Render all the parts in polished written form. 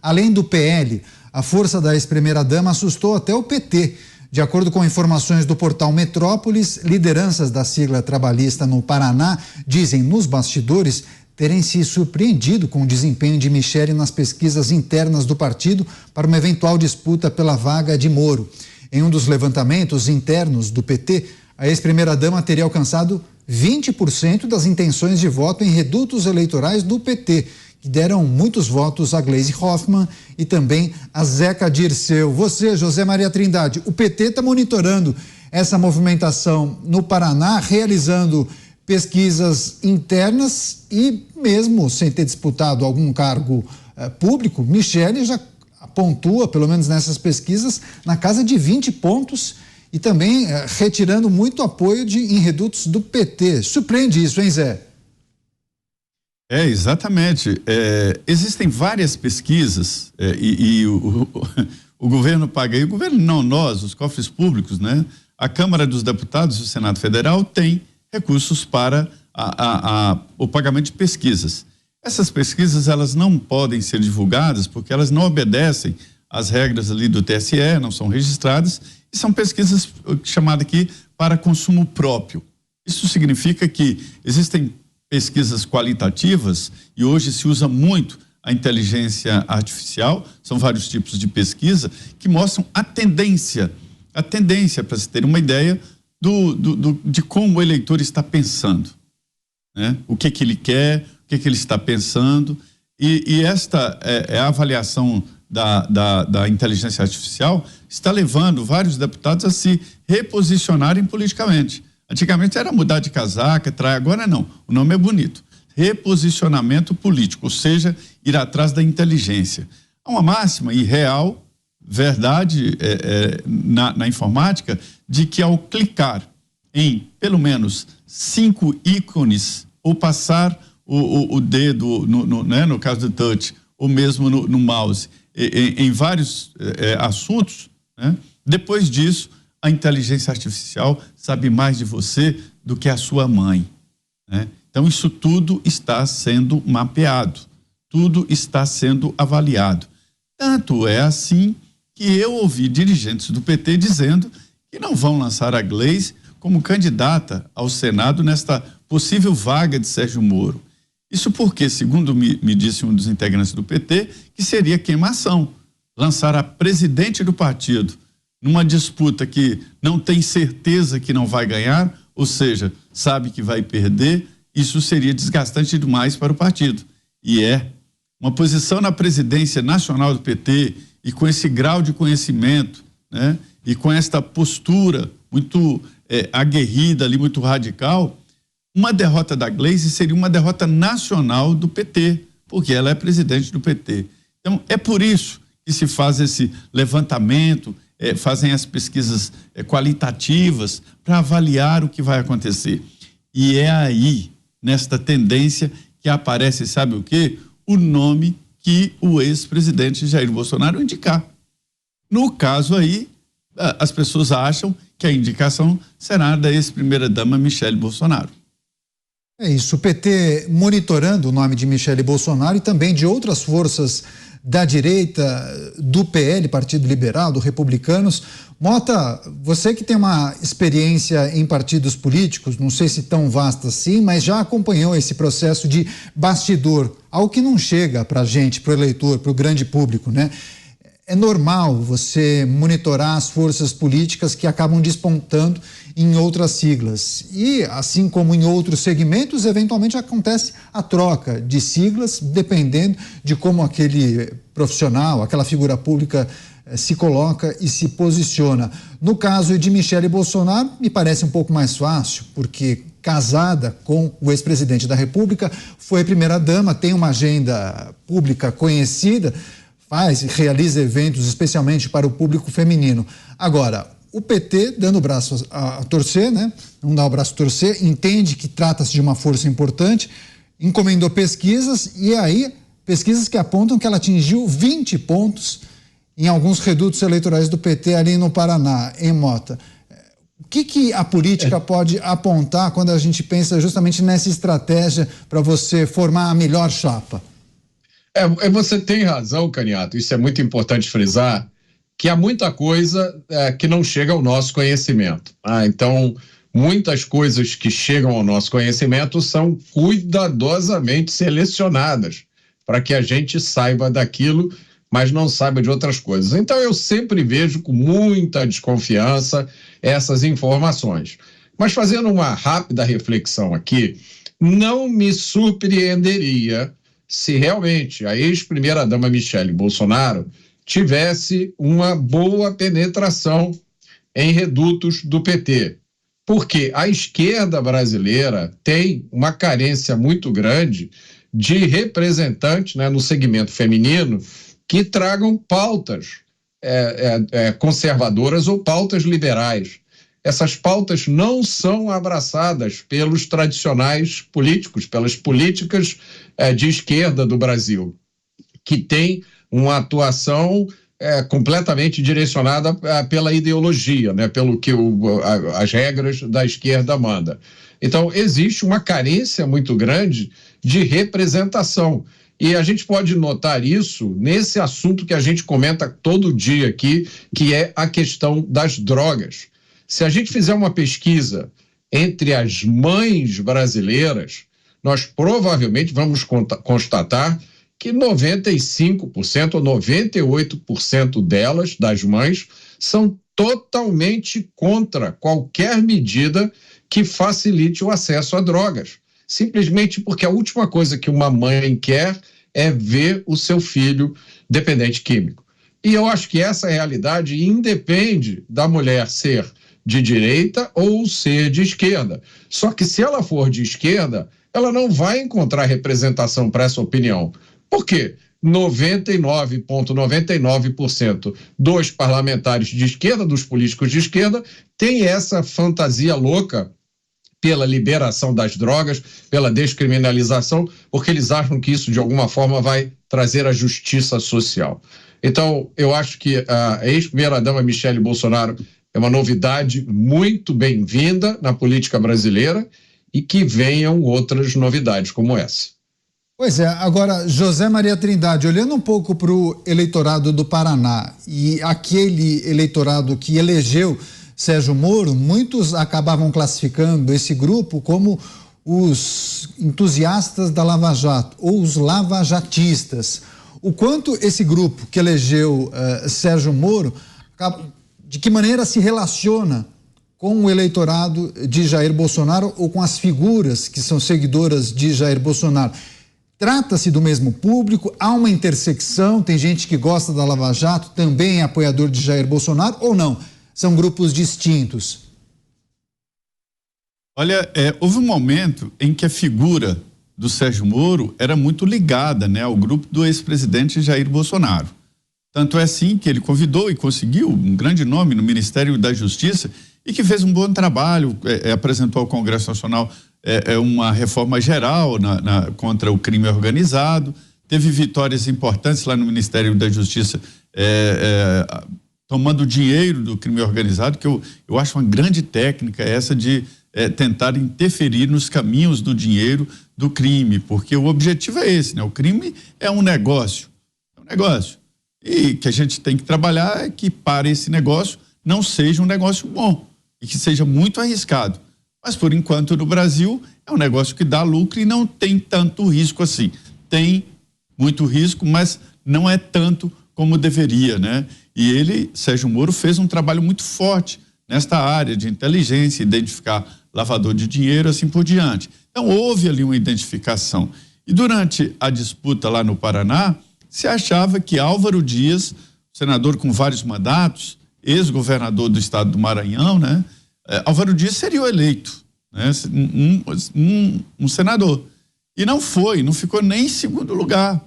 Além do PL, a força da ex-primeira-dama assustou até o PT. De acordo com informações do portal Metrópolis, lideranças da sigla trabalhista no Paraná dizem nos bastidores terem se surpreendido com o desempenho de Michele nas pesquisas internas do partido para uma eventual disputa pela vaga de Moro. Em um dos levantamentos internos do PT, a ex-primeira-dama teria alcançado 20% das intenções de voto em redutos eleitorais do PT, que deram muitos votos a Gleisi Hoffmann e também a Zeca Dirceu. Você, José Maria Trindade, o PT está monitorando essa movimentação no Paraná, realizando pesquisas internas e mesmo sem ter disputado algum cargo público, Michele já pontua, pelo menos nessas pesquisas, na casa de 20 pontos e também retirando muito apoio em redutos do PT. Surpreende isso, hein, Zé? Exatamente. Existem várias pesquisas o governo paga, e o governo não, nós, os cofres públicos, né? A Câmara dos Deputados e o Senado Federal tem recursos para o pagamento de pesquisas. Essas pesquisas, elas não podem ser divulgadas porque elas não obedecem às regras ali do TSE, não são registradas, e são pesquisas chamadas aqui para consumo próprio. Isso significa que existem pesquisas qualitativas e hoje se usa muito a inteligência artificial, são vários tipos de pesquisa que mostram a tendência para se ter uma ideia de como o eleitor está pensando, né? O que ele quer, o que ele está pensando, e esta é a avaliação da inteligência artificial está levando vários deputados a se reposicionarem politicamente. Antigamente era mudar de casaca, agora não, o nome é bonito, reposicionamento político, ou seja, ir atrás da inteligência. Há uma máxima e real, verdade na informática, de que ao clicar em pelo menos 5 ícones ou passar o dedo no caso do touch ou mesmo no mouse em vários assuntos, né? Depois disso a inteligência artificial sabe mais de você do que a sua mãe, né? Então isso tudo está sendo mapeado, tudo está sendo avaliado. Tanto é assim que eu ouvi dirigentes do PT dizendo que não vão lançar a Gleisi como candidata ao Senado nesta possível vaga de Sérgio Moro. Isso porque, segundo me disse um dos integrantes do PT, que seria queimação, lançar a presidente do partido numa disputa que não tem certeza que não vai ganhar, ou seja, sabe que vai perder, isso seria desgastante demais para o partido. E uma posição na presidência nacional do PT e com esse grau de conhecimento, né? E com esta postura muito aguerrida ali, muito radical, uma derrota da Gleisi seria uma derrota nacional do PT, porque ela é presidente do PT. Então, é por isso que se faz esse levantamento, fazem as pesquisas qualitativas para avaliar o que vai acontecer. E é aí, nesta tendência, que aparece, sabe o quê? O nome que o ex-presidente Jair Bolsonaro indicar. No caso aí, as pessoas acham que a indicação será da ex-primeira-dama Michele Bolsonaro. É isso, o PT monitorando o nome de Michele Bolsonaro e também de outras forças da direita, do PL, Partido Liberal, do Republicanos. Mota, você que tem uma experiência em partidos políticos, não sei se tão vasta assim, mas já acompanhou esse processo de bastidor, algo que não chega para a gente, para o eleitor, para o grande público, né? É normal você monitorar as forças políticas que acabam despontando em outras siglas. E, assim como em outros segmentos, eventualmente acontece a troca de siglas, dependendo de como aquele profissional, aquela figura pública se coloca e se posiciona. No caso de Michele Bolsonaro, me parece um pouco mais fácil, porque casada com o ex-presidente da República, foi primeira-dama, tem uma agenda pública conhecida, realiza eventos especialmente para o público feminino. Agora, o PT dando o braço a torcer, né? Não dá o braço a torcer, entende que trata-se de uma força importante, encomendou pesquisas e aí pesquisas que apontam que ela atingiu 20 pontos em alguns redutos eleitorais do PT ali no Paraná, em Mota. O que a política pode apontar quando a gente pensa justamente nessa estratégia para você formar a melhor chapa? Você tem razão, Caniato, isso é muito importante frisar, que há muita coisa que não chega ao nosso conhecimento. Então, muitas coisas que chegam ao nosso conhecimento são cuidadosamente selecionadas para que a gente saiba daquilo, mas não saiba de outras coisas. Então, eu sempre vejo com muita desconfiança essas informações. Mas fazendo uma rápida reflexão aqui, não me surpreenderia se realmente a ex-primeira-dama Michele Bolsonaro tivesse uma boa penetração em redutos do PT. Porque a esquerda brasileira tem uma carência muito grande de representantes, né, no segmento feminino que tragam pautas conservadoras ou pautas liberais. Essas pautas não são abraçadas pelos tradicionais políticos, pelas políticas de esquerda do Brasil, que tem uma atuação completamente direcionada pela ideologia, né, pelo que as regras da esquerda mandam. Então, existe uma carência muito grande de representação. E a gente pode notar isso nesse assunto que a gente comenta todo dia aqui, que é a questão das drogas. Se a gente fizer uma pesquisa entre as mães brasileiras, nós provavelmente vamos constatar que 95% ou 98% delas, das mães, são totalmente contra qualquer medida que facilite o acesso a drogas. Simplesmente porque a última coisa que uma mãe quer é ver o seu filho dependente químico. E eu acho que essa realidade independe da mulher ser de direita ou ser de esquerda. Só que se ela for de esquerda, ela não vai encontrar representação para essa opinião. Por quê? 99,99% dos parlamentares de esquerda, dos políticos de esquerda, tem essa fantasia louca pela liberação das drogas, pela descriminalização, porque eles acham que isso de alguma forma vai trazer a justiça social. Então, eu acho que a ex-primeira-dama Michele Bolsonaro é uma novidade muito bem-vinda na política brasileira e que venham outras novidades como essa. Pois é, agora, José Maria Trindade, olhando um pouco para o eleitorado do Paraná e aquele eleitorado que elegeu Sérgio Moro, muitos acabavam classificando esse grupo como os entusiastas da Lava Jato ou os lavajatistas. O quanto esse grupo que elegeu Sérgio Moro, de que maneira se relaciona com o eleitorado de Jair Bolsonaro ou com as figuras que são seguidoras de Jair Bolsonaro? Trata-se do mesmo público? Há uma intersecção? Tem gente que gosta da Lava Jato, também é apoiador de Jair Bolsonaro ou não? São grupos distintos? Olha, houve um momento em que a figura do Sérgio Moro era muito ligada, né, ao grupo do ex-presidente Jair Bolsonaro. Tanto é assim que ele convidou e conseguiu um grande nome no Ministério da Justiça e que fez um bom trabalho, apresentou ao Congresso Nacional uma reforma geral contra o crime organizado, teve vitórias importantes lá no Ministério da Justiça, tomando dinheiro do crime organizado, que eu acho uma grande técnica essa de tentar interferir nos caminhos do dinheiro do crime, porque o objetivo é esse, né? O crime é um negócio, e que a gente tem que trabalhar é que para esse negócio não seja um negócio bom e que seja muito arriscado. Mas, por enquanto, no Brasil, é um negócio que dá lucro e não tem tanto risco assim. Tem muito risco, mas não é tanto como deveria, né? E ele, Sérgio Moro, fez um trabalho muito forte nesta área de inteligência, identificar lavador de dinheiro, assim por diante. Então, houve ali uma identificação. E durante a disputa lá no Paraná, se achava que Álvaro Dias, senador com vários mandatos, ex-governador do estado do Maranhão, né? Álvaro Dias seria o eleito, né? Um senador. E não foi, não ficou nem em segundo lugar.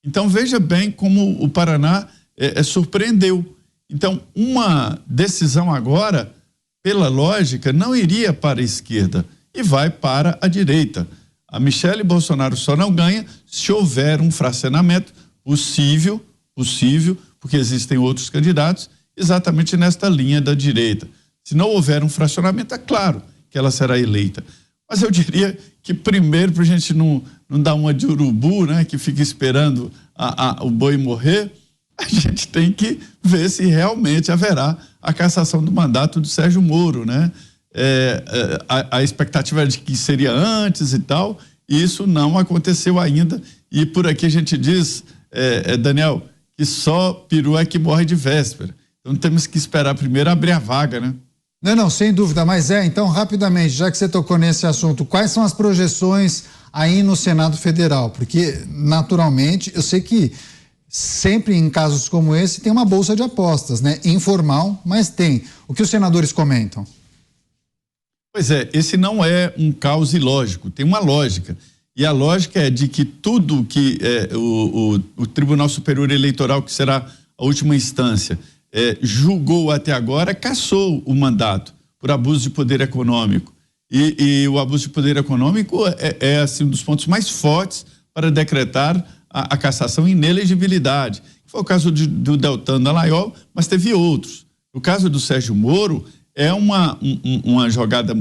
Então, veja bem como o Paraná surpreendeu. Então, uma decisão agora, pela lógica, não iria para a esquerda e vai para a direita. A Michele Bolsonaro só não ganha se houver um fracionamento possível, porque existem outros candidatos, exatamente nesta linha da direita. Se não houver um fracionamento, é claro que ela será eleita. Mas eu diria que primeiro, para a gente não dar uma de urubu, né, que fica esperando o boi morrer, a gente tem que ver se realmente haverá a cassação do mandato do Sérgio Moro, né? A expectativa era de que seria antes e tal, e isso não aconteceu ainda, e por aqui a gente diz, Daniel, que só peru é que morre de véspera. Então temos que esperar primeiro abrir a vaga, né? Não, sem dúvida, mas então, rapidamente, já que você tocou nesse assunto, quais são as projeções aí no Senado Federal? Porque, naturalmente, eu sei que sempre em casos como esse tem uma bolsa de apostas, né? Informal, mas tem. O que os senadores comentam? Pois é, esse não é um caos ilógico, tem uma lógica. E a lógica é de que tudo que o Tribunal Superior Eleitoral, que será a última instância, julgou até agora, cassou o mandato por abuso de poder econômico. E o abuso de poder econômico é assim, um dos pontos mais fortes para decretar a cassação e inelegibilidade. Foi o caso do Deltan Dallagnol, mas teve outros. O caso do Sérgio Moro é uma jogada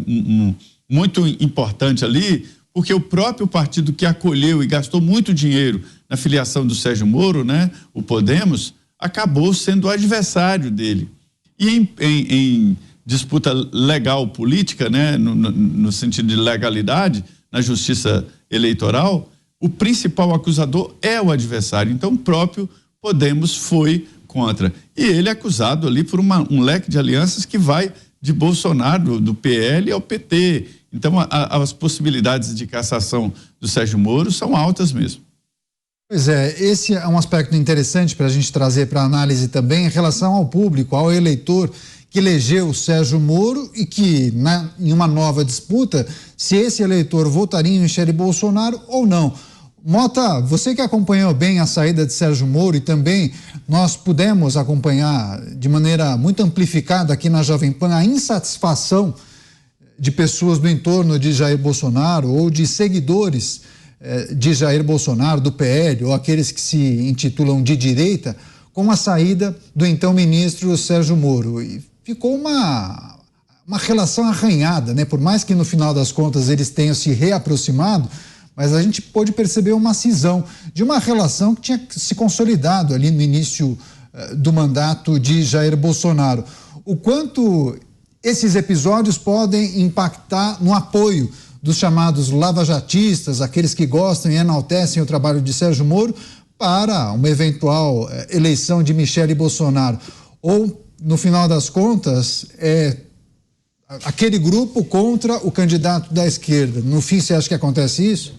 muito importante ali, porque o próprio partido que acolheu e gastou muito dinheiro na filiação do Sérgio Moro, né, o Podemos, acabou sendo o adversário dele. E em disputa legal política, né, no sentido de legalidade, na justiça eleitoral, o principal acusador é o adversário. Então, o próprio Podemos foi contra. E ele é acusado ali por um leque de alianças que vai de Bolsonaro, do PL ao PT. Então, as possibilidades de cassação do Sérgio Moro são altas mesmo. Pois é, esse é um aspecto interessante para a gente trazer para análise também em relação ao público, ao eleitor que elegeu o Sérgio Moro e que, em uma nova disputa, se esse eleitor votaria em Michele Bolsonaro ou não. Mota, você que acompanhou bem a saída de Sérgio Moro e também nós pudemos acompanhar de maneira muito amplificada aqui na Jovem Pan a insatisfação de pessoas do entorno de Jair Bolsonaro ou de seguidores de Jair Bolsonaro, do PL, ou aqueles que se intitulam de direita, com a saída do então ministro Sérgio Moro. E ficou uma relação arranhada, né? Por mais que no final das contas eles tenham se reaproximado, mas a gente pôde perceber uma cisão de uma relação que tinha se consolidado ali no início do mandato de Jair Bolsonaro. O quanto esses episódios podem impactar no apoio dos chamados lavajatistas, aqueles que gostam e enaltecem o trabalho de Sérgio Moro, para uma eventual eleição de Michele Bolsonaro. Ou, no final das contas, aquele grupo contra o candidato da esquerda. No fim, você acha que acontece isso?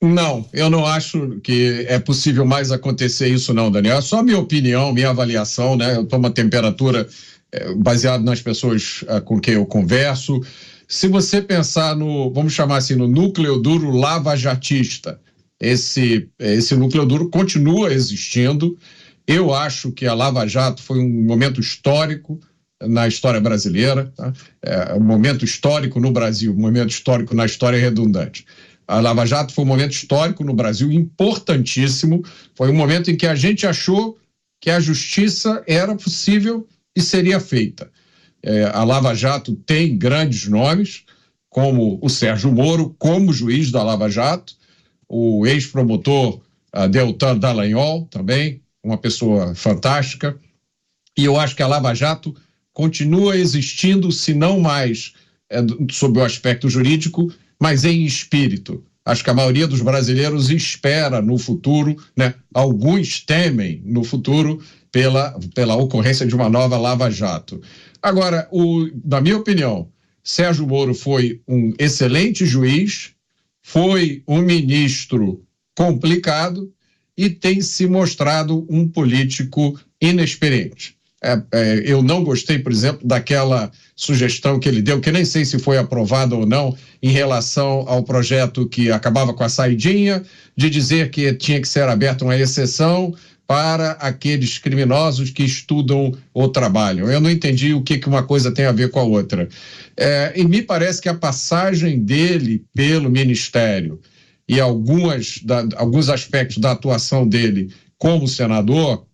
Não, eu não acho que é possível mais acontecer isso não, Daniel. É só minha opinião, minha avaliação, né? Eu tomo a temperatura baseado nas pessoas com quem eu converso. Se você pensar vamos chamar assim, no núcleo duro lavajatista, esse núcleo duro continua existindo. Eu acho que a Lava Jato foi um momento histórico na história brasileira, tá? Um momento histórico no Brasil, um momento histórico na história redundante. A Lava Jato foi um momento histórico no Brasil, importantíssimo. Foi um momento em que a gente achou que a justiça era possível e seria feita. A Lava Jato tem grandes nomes, como o Sérgio Moro, como juiz da Lava Jato, o ex-promotor Deltan Dallagnol, também, uma pessoa fantástica. E eu acho que a Lava Jato continua existindo, se não mais sob o aspecto jurídico, mas em espírito. Acho que a maioria dos brasileiros espera no futuro, né? Alguns temem no futuro pela ocorrência de uma nova Lava Jato. Agora, na minha opinião, Sérgio Moro foi um excelente juiz, foi um ministro complicado e tem se mostrado um político inexperiente. Eu não gostei, por exemplo, daquela sugestão que ele deu, que nem sei se foi aprovada ou não, em relação ao projeto que acabava com a saidinha, de dizer que tinha que ser aberta uma exceção para aqueles criminosos que estudam ou trabalham. Eu não entendi o que uma coisa tem a ver com a outra. E me parece que a passagem dele pelo Ministério e alguns aspectos da atuação dele como senador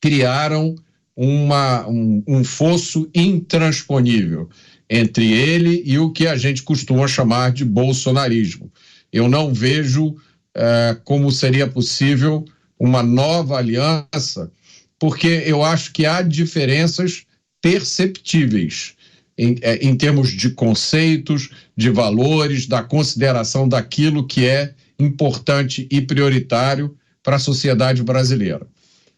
criaram um fosso intransponível entre ele e o que a gente costuma chamar de bolsonarismo. Eu não vejo como seria possível uma nova aliança, porque eu acho que há diferenças perceptíveis em termos de conceitos, de valores, da consideração daquilo que é importante e prioritário para a sociedade brasileira.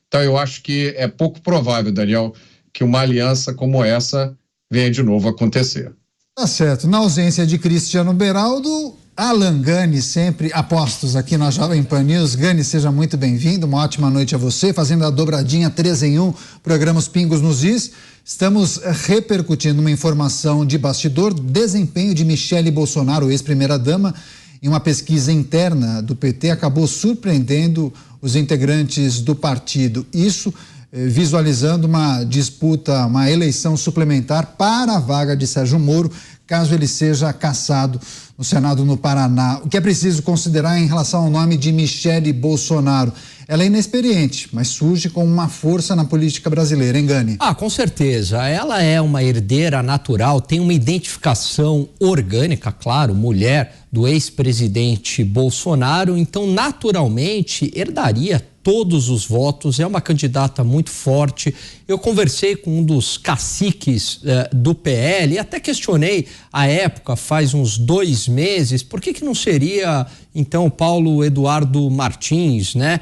Então, eu acho que é pouco provável, Daniel, que uma aliança como essa venha de novo a acontecer. Tá certo. Na ausência de Cristiano Beraldo, Alan Gani, sempre apostos aqui na Jovem Pan News. Gani, seja muito bem-vindo, uma ótima noite a você, fazendo a dobradinha 3 em 1, programas Pingos nos Is. Estamos repercutindo uma informação de bastidor, desempenho de Michele Bolsonaro, ex-primeira-dama, em uma pesquisa interna do PT, acabou surpreendendo os integrantes do partido. Isso visualizando uma disputa, uma eleição suplementar para a vaga de Sérgio Moro, caso ele seja cassado no Senado no Paraná. O que é preciso considerar em relação ao nome de Michele Bolsonaro? Ela é inexperiente, mas surge com uma força na política brasileira, hein, Gani? Com certeza. Ela é uma herdeira natural, tem uma identificação orgânica, claro, mulher do ex-presidente Bolsonaro, então naturalmente herdaria todos os votos, é uma candidata muito forte. Eu conversei com um dos caciques do PL e até questionei à época, faz uns 2 meses, por que não seria então Paulo Eduardo Martins, né?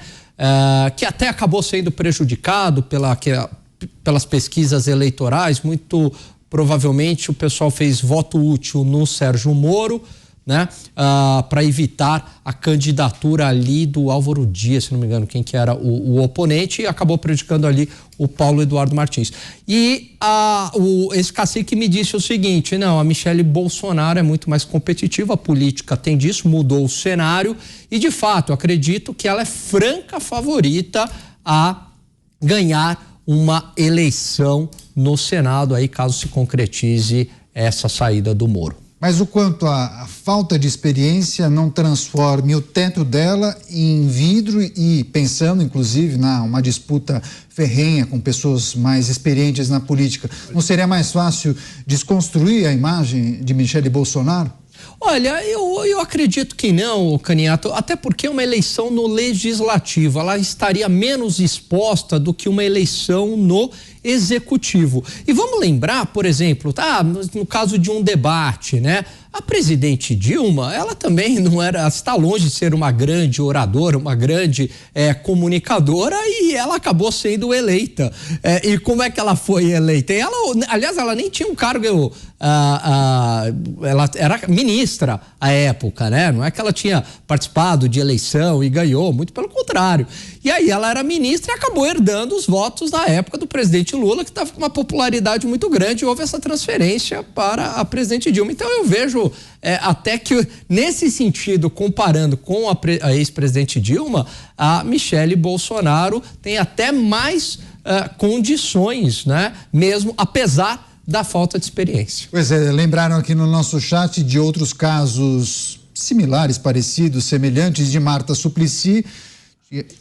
Que até acabou sendo prejudicado pelas pesquisas eleitorais. Muito provavelmente o pessoal fez voto útil no Sérgio Moro, né, para evitar a candidatura ali do Álvaro Dias, se não me engano, quem que era o oponente, e acabou prejudicando ali o Paulo Eduardo Martins. E esse cacique me disse o seguinte: não, a Michele Bolsonaro é muito mais competitiva, a política tem disso, mudou o cenário, e de fato, eu acredito que ela é franca favorita a ganhar uma eleição no Senado, aí caso se concretize essa saída do Moro. Mas o quanto a falta de experiência não transforme o teto dela em vidro e pensando, inclusive, uma disputa ferrenha com pessoas mais experientes na política, não seria mais fácil desconstruir a imagem de Michele Bolsonaro? Olha, eu acredito que não, Caniato, até porque uma eleição no legislativo, ela estaria menos exposta do que uma eleição no executivo. E vamos lembrar, por exemplo, no caso de um debate, né? A presidente Dilma, ela também não era, está longe de ser uma grande oradora, uma grande comunicadora, e ela acabou sendo eleita. E como é que ela foi eleita? Aliás, ela nem tinha um cargo, ela era ministra à época, né? Não é que ela tinha participado de eleição e ganhou, muito pelo contrário. E aí ela era ministra e acabou herdando os votos na época do presidente Lula, que estava com uma popularidade muito grande, e houve essa transferência para a presidente Dilma. Então eu vejo até que nesse sentido, comparando com a ex-presidente Dilma, a Michele Bolsonaro tem até mais condições, né? Mesmo apesar da falta de experiência. Pois é, lembraram aqui no nosso chat de outros casos similares, parecidos, semelhantes, de Marta Suplicy,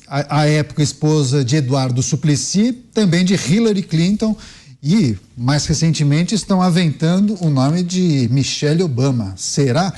à época esposa de Eduardo Suplicy, também de Hillary Clinton, e mais recentemente estão aventando o nome de Michelle Obama. Será?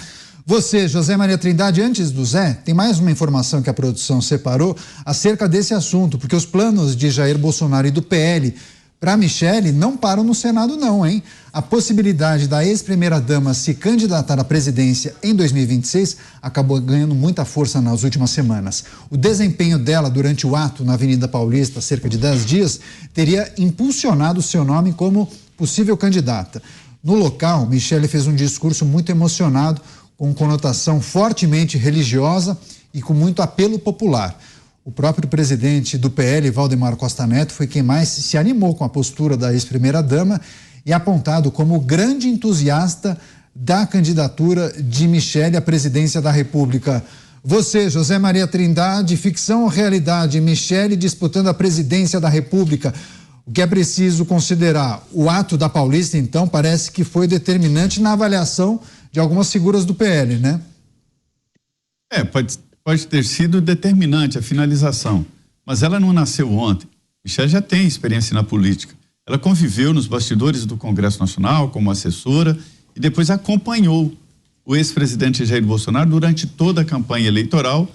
Você, José Maria Trindade, antes do Zé, tem mais uma informação que a produção separou acerca desse assunto, porque os planos de Jair Bolsonaro e do PL para Michele não param no Senado não, hein? A possibilidade da ex-primeira-dama se candidatar à presidência em 2026 acabou ganhando muita força nas últimas semanas. O desempenho dela durante o ato na Avenida Paulista, há cerca de 10 dias, teria impulsionado seu nome como possível candidata. No local, Michele fez um discurso muito emocionado, com conotação fortemente religiosa e com muito apelo popular. O próprio presidente do PL, Valdemar Costa Neto, foi quem mais se animou com a postura da ex-primeira-dama e apontado como grande entusiasta da candidatura de Michele à presidência da República. Você, José Maria Trindade, ficção ou realidade? Michele disputando a presidência da República. O que é preciso considerar? O ato da Paulista, então, parece que foi determinante na avaliação de algumas figuras do PL, né? Pode ter sido determinante a finalização, mas ela não nasceu ontem. Michele já tem experiência na política. Ela conviveu nos bastidores do Congresso Nacional como assessora e depois acompanhou o ex-presidente Jair Bolsonaro durante toda a campanha eleitoral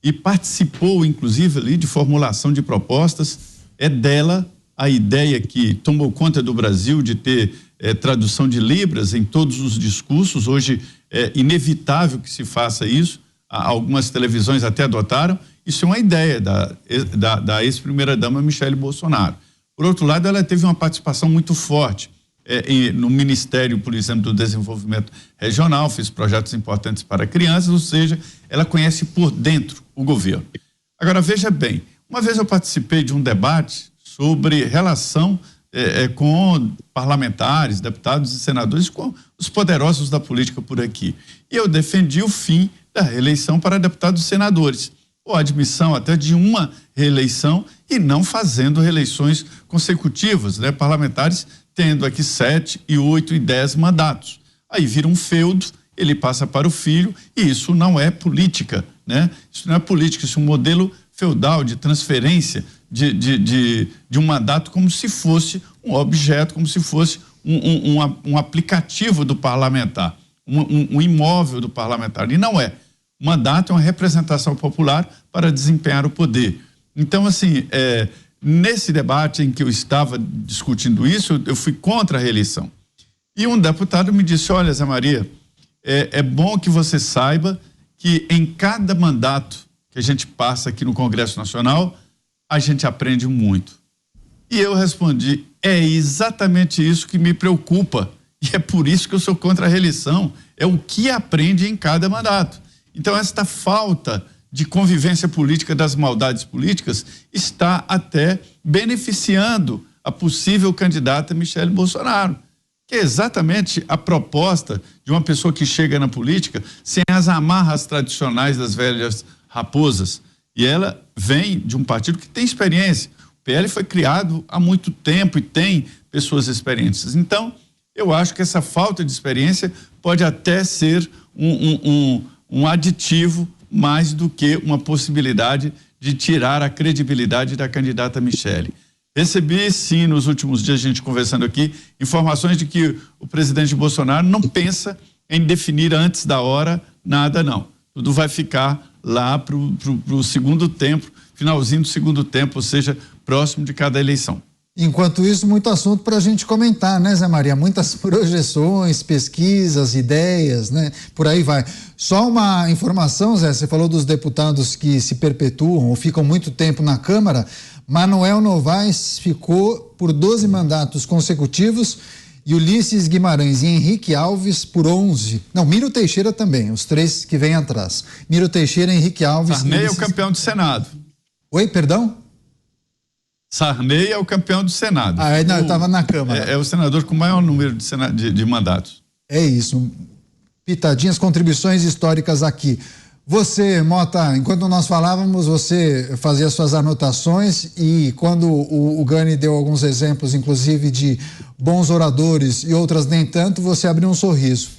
e participou, inclusive, ali de formulação de propostas. É dela a ideia que tomou conta do Brasil de ter tradução de Libras em todos os discursos. Hoje é inevitável que se faça isso. Algumas televisões até adotaram. Isso é uma ideia da ex-primeira-dama Michele Bolsonaro. Por outro lado, ela teve uma participação muito forte no Ministério, por exemplo, do Desenvolvimento Regional, fez projetos importantes para crianças, ou seja, ela conhece por dentro o governo. Agora, veja bem, uma vez eu participei de um debate sobre relação com parlamentares, deputados e senadores, com os poderosos da política por aqui. E eu defendi o fim da reeleição para deputados e senadores, ou a admissão até de uma reeleição e não fazendo reeleições consecutivas, né? Parlamentares tendo aqui 7, 8 e 10 mandatos. Aí vira um feudo, ele passa para o filho, e isso não é política, né? Isso não é política, isso é um modelo feudal de transferência de um mandato como se fosse um objeto, como se fosse um aplicativo do parlamentar, um imóvel do parlamentar, e não é. O mandato é uma representação popular para desempenhar o poder. Então, assim, nesse debate em que eu estava discutindo isso, eu fui contra a reeleição. E um deputado me disse: olha, Zé Maria, é bom que você saiba que em cada mandato que a gente passa aqui no Congresso Nacional, a gente aprende muito. E eu respondi: é exatamente isso que me preocupa. E é por isso que eu sou contra a reeleição. É o que aprende em cada mandato. Então, esta falta de convivência política das maldades políticas está até beneficiando a possível candidata Michele Bolsonaro, que é exatamente a proposta de uma pessoa que chega na política sem as amarras tradicionais das velhas raposas. E ela vem de um partido que tem experiência. O PL foi criado há muito tempo e tem pessoas experientes. Então, eu acho que essa falta de experiência pode até ser um aditivo mais do que uma possibilidade de tirar a credibilidade da candidata Michele. Recebi, sim, nos últimos dias, a gente conversando aqui, informações de que o presidente Bolsonaro não pensa em definir antes da hora nada, não. Tudo vai ficar lá pro segundo tempo, finalzinho do segundo tempo, ou seja, próximo de cada eleição. Enquanto isso, muito assunto para a gente comentar, né, Zé Maria? Muitas projeções, pesquisas, ideias, né? Por aí vai. Só uma informação, Zé, você falou dos deputados que se perpetuam ou ficam muito tempo na Câmara. Manuel Novaes ficou por 12 mandatos consecutivos e Ulisses Guimarães e Henrique Alves por 11. Não, Miro Teixeira também, os três que vêm atrás. Miro Teixeira, Henrique Alves... Sarney é o campeão do Senado. Oi, perdão? Sarney é o campeão do Senado. Ah, não, eu estava na Câmara. É o senador com o maior número de mandatos. É isso. Pitadinhas, contribuições históricas aqui. Você, Mota, enquanto nós falávamos, você fazia suas anotações e quando o Gani deu alguns exemplos, inclusive de bons oradores e outras nem tanto, você abriu um sorriso.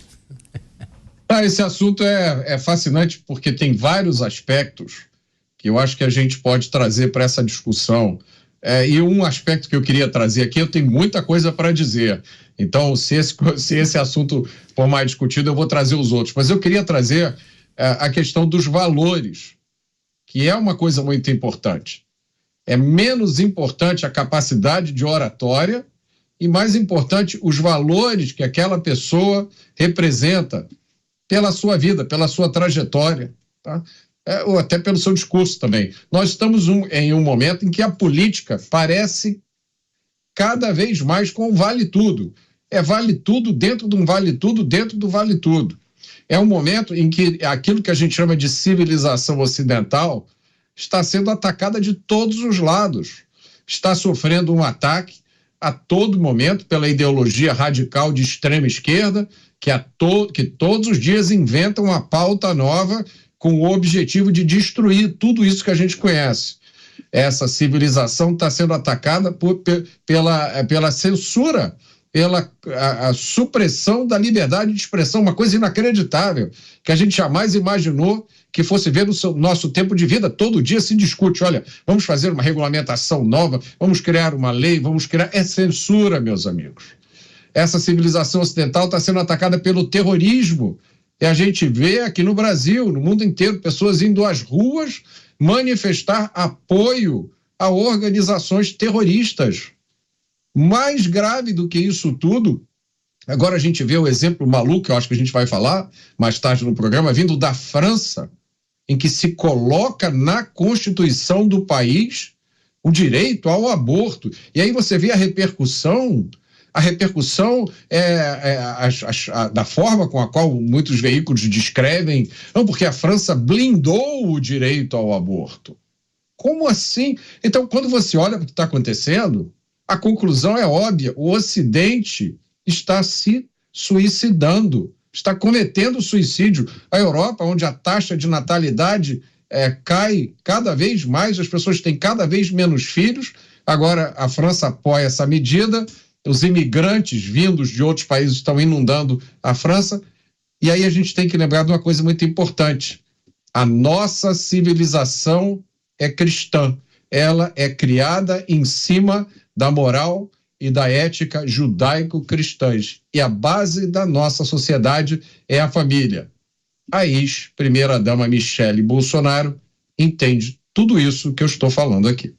Esse assunto é fascinante porque tem vários aspectos que eu acho que a gente pode trazer para essa discussão. E um aspecto que eu queria trazer aqui, eu tenho muita coisa para dizer. Então, se esse assunto for mais discutido, eu vou trazer os outros. Mas eu queria trazer a questão dos valores, que é uma coisa muito importante. É menos importante a capacidade de oratória e mais importante os valores que aquela pessoa representa pela sua vida, pela sua trajetória, tá? Ou até pelo seu discurso também. Nós estamos em um momento em que a política parece cada vez mais com vale tudo. Vale tudo dentro de um vale tudo dentro do vale tudo. É um momento em que aquilo que a gente chama de civilização ocidental está sendo atacada de todos os lados. Está sofrendo um ataque a todo momento pela ideologia radical de extrema esquerda, que todos os dias inventa uma pauta nova com o objetivo de destruir tudo isso que a gente conhece. Essa civilização está sendo atacada pela censura, pela a supressão da liberdade de expressão, uma coisa inacreditável, que a gente jamais imaginou que fosse ver no nosso tempo de vida. Todo dia se discute, olha, vamos fazer uma regulamentação nova, vamos criar uma lei, é censura, meus amigos. Essa civilização ocidental está sendo atacada pelo terrorismo E a gente vê aqui no Brasil, no mundo inteiro, pessoas indo às ruas manifestar apoio a organizações terroristas. Mais grave do que isso tudo, agora a gente vê o exemplo maluco, eu acho que a gente vai falar mais tarde no programa, vindo da França, em que se coloca na Constituição do país o direito ao aborto. E aí você vê a repercussão da forma com a qual muitos veículos descrevem, não, porque a França blindou o direito ao aborto. Como assim? Então, quando você olha para o que está acontecendo, a conclusão é óbvia: o Ocidente está se suicidando, está cometendo suicídio. A Europa, onde a taxa de natalidade cai cada vez mais, as pessoas têm cada vez menos filhos. Agora a França apoia essa medida, os imigrantes vindos de outros países estão inundando a França. E aí a gente tem que lembrar de uma coisa muito importante: a nossa civilização é cristã, ela é criada em cima da moral e da ética judaico-cristãs. E a base da nossa sociedade é a família. A ex-primeira-dama Michele Bolsonaro entende tudo isso que eu estou falando aqui.